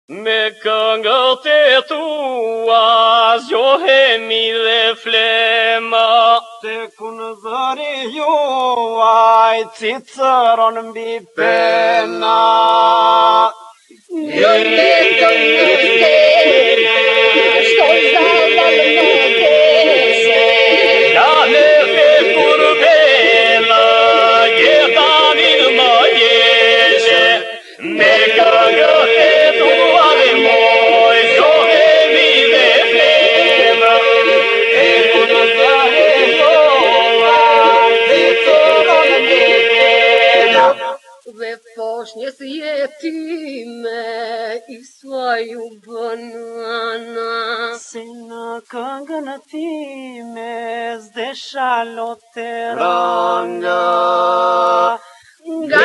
Me këngët e tua zgjohemi dhe flema, Te kunëzëri juaj cicëron mbi pena. Non vedo sto zavall më pese. Ja në fe kur bela, jetanin më jeshe, me këngët e tua dhe moj, zgjohemi dhe flema. Te kunëzëri juaj cicëron mbi pena. Dhe foshnjës jetime I suaj u banana. Si në këngën time s'desha lote rënga. Nga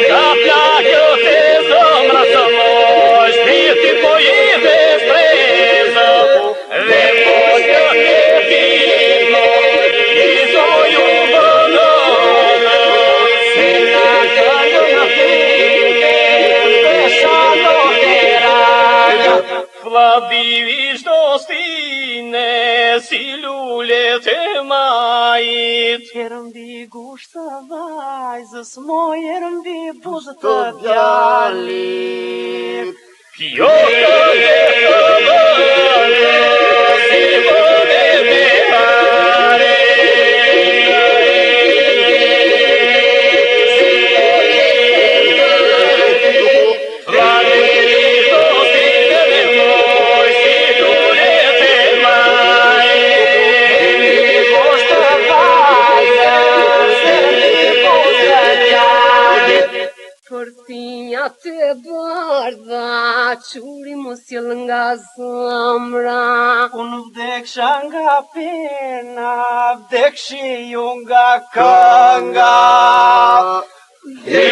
Nga plakët e zëmra së moj, shpirti po jetë sprezë, dhe foshnjët e time I suaj u banana. Si në këngën time s'desha lote rënga. Flladivi çdo stine si lulet e majit. Herëmbi gusht të vajzës, moj herëmbi buzë të djalit. Kjo këngë të vëre, si vëre me hare. Flladivi çdo stine dhe moj, si lulet e majit. Gusht të vajzës, herëmbi buzë të djalit. Për tinjat e bardha Quri mos jel nga zemra. Unë vdeksha nga pena, vdekshi ju nga kënga. Dhe